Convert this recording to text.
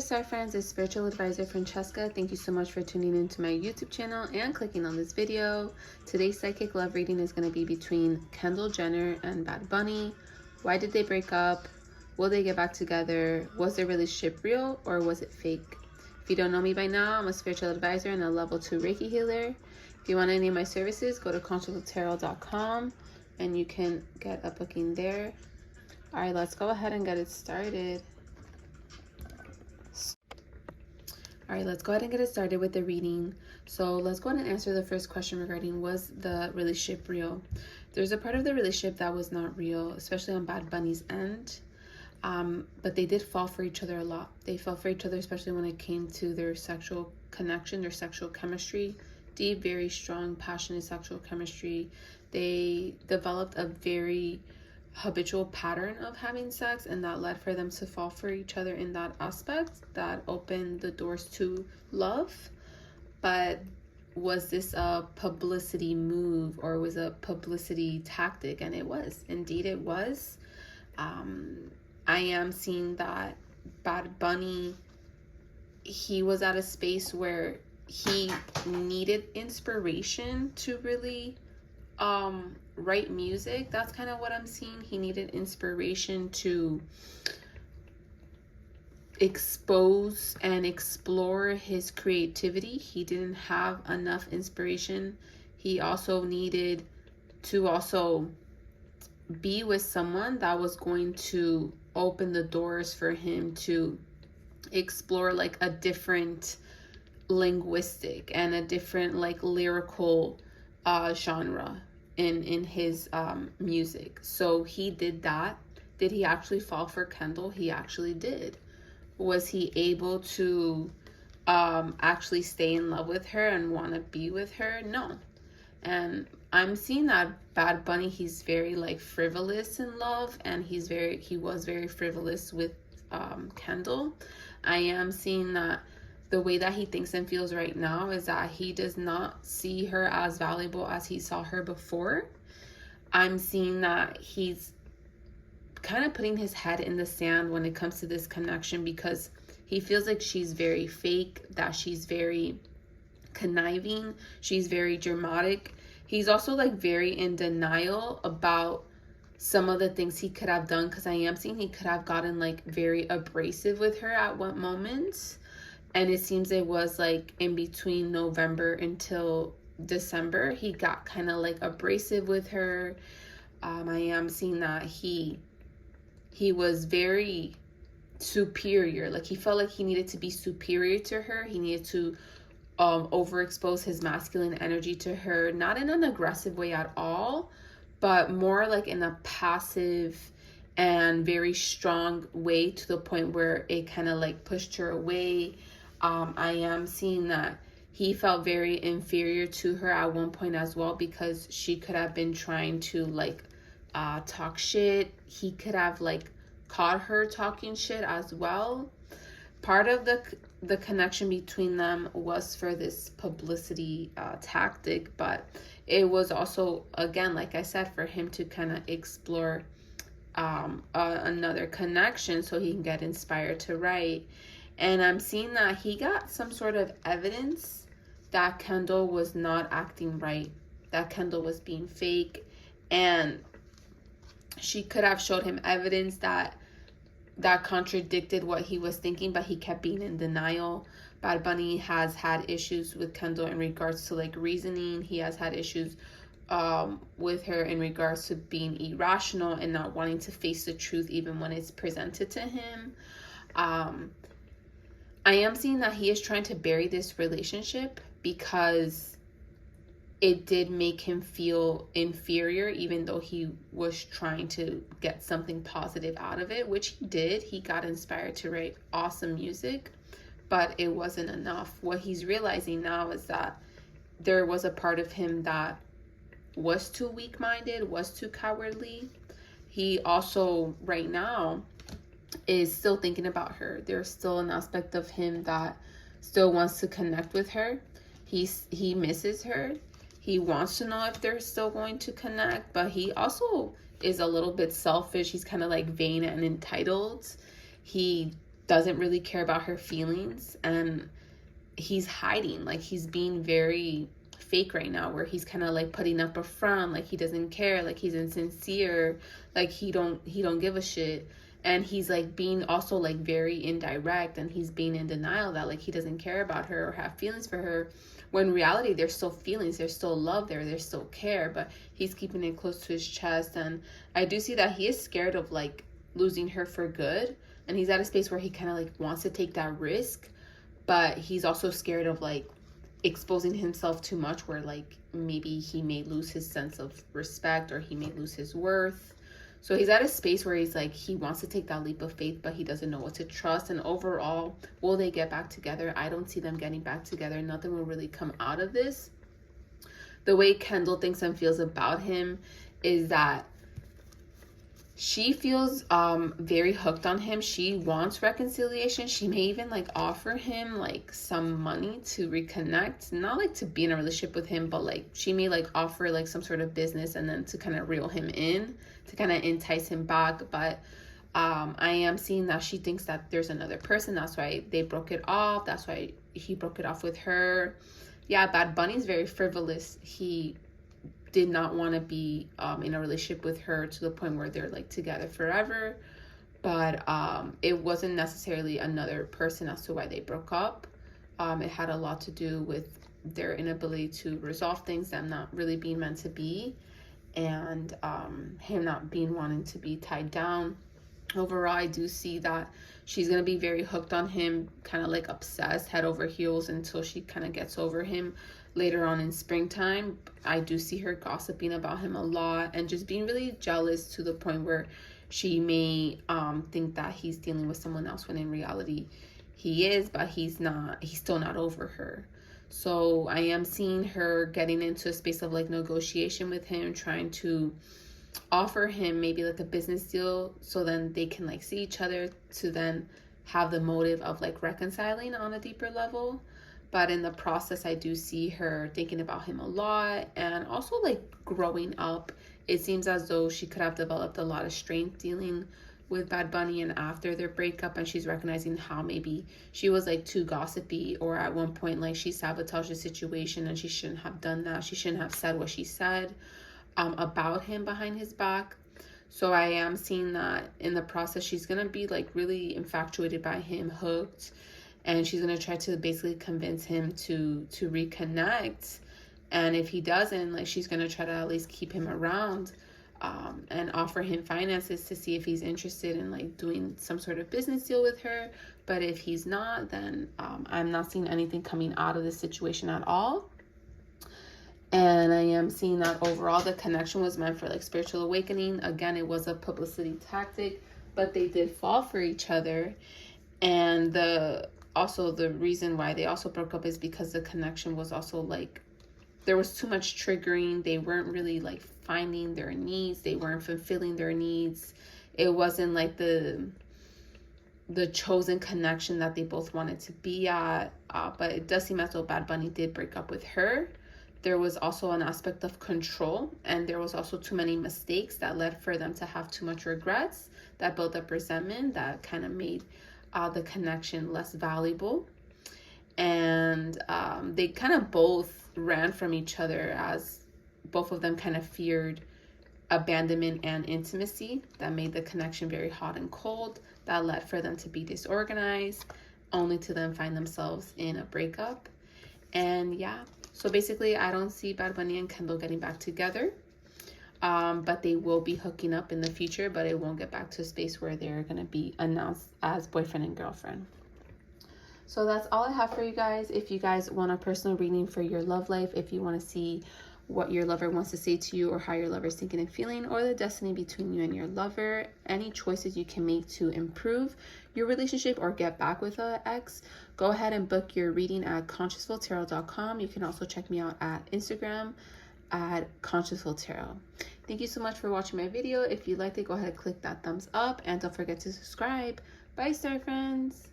Star Friends, it's Spiritual Advisor Francesca. Thank you so much for tuning into my YouTube channel and clicking on this video. Today's psychic love reading is going to be between Kendall Jenner and Bad Bunny. Why did they break up? Will they get back together? Was their relationship real or was it fake? If you don't know me by now, I'm a spiritual advisor and a level 2 Reiki healer. If you want any of my services, go to consciousful and you can get a booking there. All right, let's go ahead and get it started. All right, let's go ahead and get it started with the reading. So let's go ahead and answer the first question regarding, was the relationship real? There's a part of the relationship that was not real, especially on Bad Bunny's end. But they did fall for each other a lot. They fell for each other, especially when it came to their sexual connection, their sexual chemistry. Deep, very strong, passionate sexual chemistry. They developed a very habitual pattern of having sex, and that led for them to fall for each other in that aspect. That opened the doors to love. But was this a publicity move or was a publicity tactic? And it was. Indeed it was. I am seeing that Bad Bunny, he was at a space where he needed inspiration to really write music. That's kind of what I'm seeing. He needed inspiration to expose and explore his creativity. He didn't have enough inspiration. He also needed to be with someone that was going to open the doors for him to explore like a different linguistic and a different like lyrical genre in his music. So he did that. Did he actually fall for Kendall? He actually did. Was he able to actually stay in love with her and want to be with her? No. And I'm seeing that Bad Bunny, he's very like frivolous in love, and he was very frivolous with Kendall. I am seeing that the way that he thinks and feels right now is that he does not see her as valuable as he saw her before. I'm seeing that he's kind of putting his head in the sand when it comes to this connection, because he feels like she's very fake, that she's very conniving, she's very dramatic. He's also like very in denial about some of the things he could have done, because I am seeing he could have gotten like very abrasive with her at one moment. And it seems it was like in between November until December, he got kind of like abrasive with her. I am seeing that he was very superior. Like he felt like he needed to be superior to her. He needed to overexpose his masculine energy to her, not in an aggressive way at all, but more like in a passive and very strong way, to the point where it kind of like pushed her away. I am seeing that he felt very inferior to her at one point as well, because she could have been trying to like talk shit. He could have like caught her talking shit as well. Part of the connection between them was for this publicity tactic, but it was also, again, like I said, for him to kind of explore another connection so he can get inspired to write. And I'm seeing that he got some sort of evidence that Kendall was not acting right, that Kendall was being fake, and she could have showed him evidence that contradicted what he was thinking, but he kept being in denial. Bad Bunny has had issues with Kendall in regards to like reasoning. He has had issues with her in regards to being irrational and not wanting to face the truth even when it's presented to him. I am seeing that he is trying to bury this relationship because it did make him feel inferior, even though he was trying to get something positive out of it, which he did. He got inspired to write awesome music, but it wasn't enough. What he's realizing now is that there was a part of him that was too weak-minded, was too cowardly. He also, right now, is still thinking about her. There's still an aspect of him that still wants to connect with her. He misses her. He wants to know if they're still going to connect, but he also is a little bit selfish. He's kind of like vain and entitled. He doesn't really care about her feelings, and he's hiding. Like, he's being very fake right now, where he's kind of like putting up a front, like he doesn't care, like he's insincere, like he don't give a shit. And he's like being also like very indirect, and he's being in denial that like he doesn't care about her or have feelings for her, when in reality there's still feelings, there's still love there, there's still care, but he's keeping it close to his chest. And I do see that he is scared of like losing her for good, and he's at a space where he kind of like wants to take that risk, but he's also scared of like exposing himself too much, where like maybe he may lose his sense of respect, or he may lose his worth. So he's at a space where he's like, he wants to take that leap of faith, but he doesn't know what to trust. And overall, will they get back together? I don't see them getting back together. Nothing will really come out of this. The way Kendall thinks and feels about him is that she feels very hooked on him. She wants reconciliation. She may even like offer him like some money to reconnect, not like to be in a relationship with him, but like she may like offer like some sort of business, and then to kind of reel him in, to kind of entice him back. But I am seeing that she thinks that there's another person. That's why they broke it off. That's why he broke it off with her. Yeah, Bad Bunny's very frivolous. He did not want to be in a relationship with her to the point where they're like together forever. But it wasn't necessarily another person as to why they broke up. It had a lot to do with their inability to resolve things, them not really being meant to be, and him not being wanting to be tied down. Overall, I do see that she's going to be very hooked on him, kind of like obsessed, head over heels, until she kind of gets over him later on in springtime. I do see her gossiping about him a lot, and just being really jealous to the point where she may think that he's dealing with someone else, when in reality he is, but he's not. He's still not over her. So I am seeing her getting into a space of like negotiation with him, trying to offer him maybe like a business deal, so then they can like see each other, to then have the motive of like reconciling on a deeper level. But in the process, I do see her thinking about him a lot, and also like growing up. It seems as though she could have developed a lot of strength dealing with Bad Bunny and after their breakup, and she's recognizing how maybe she was like too gossipy, or at one point like she sabotaged the situation, and she shouldn't have done that. She shouldn't have said what she said about him behind his back. So I am seeing that in the process she's gonna be like really infatuated by him, hooked, and she's gonna try to basically convince him to reconnect. And if he doesn't, like, she's gonna try to at least keep him around, and offer him finances to see if he's interested in like doing some sort of business deal with her. But if he's not, then I'm not seeing anything coming out of this situation at all. And I am seeing that overall the connection was meant for like spiritual awakening. Again, it was a publicity tactic, but they did fall for each other. And the reason why they also broke up is because the connection was also like, there was too much triggering. They weren't really like finding their needs. They weren't fulfilling their needs. It wasn't like the chosen connection that they both wanted to be at. But it does seem as though Bad Bunny did break up with her. There was also an aspect of control, and there was also too many mistakes that led for them to have too much regrets, that built up resentment, that kind of made the connection less valuable. And they kind of both ran from each other, as both of them kind of feared abandonment and intimacy. That made the connection very hot and cold. That led for them to be disorganized, only to then find themselves in a breakup. And yeah, so basically I don't see Bad Bunny and Kendall getting back together, but they will be hooking up in the future, but it won't get back to a space where they're going to be announced as boyfriend and girlfriend. So that's all I have for you guys. If you guys want a personal reading for your love life, if you want to see what your lover wants to say to you, or how your lover is thinking and feeling, or the destiny between you and your lover, any choices you can make to improve your relationship or get back with an ex, go ahead and book your reading at consciousfultarot.com. You can also check me out at Instagram at consciousfultarot. Thank you so much for watching my video. If you liked it, go ahead and click that thumbs up, and don't forget to subscribe. Bye, star friends.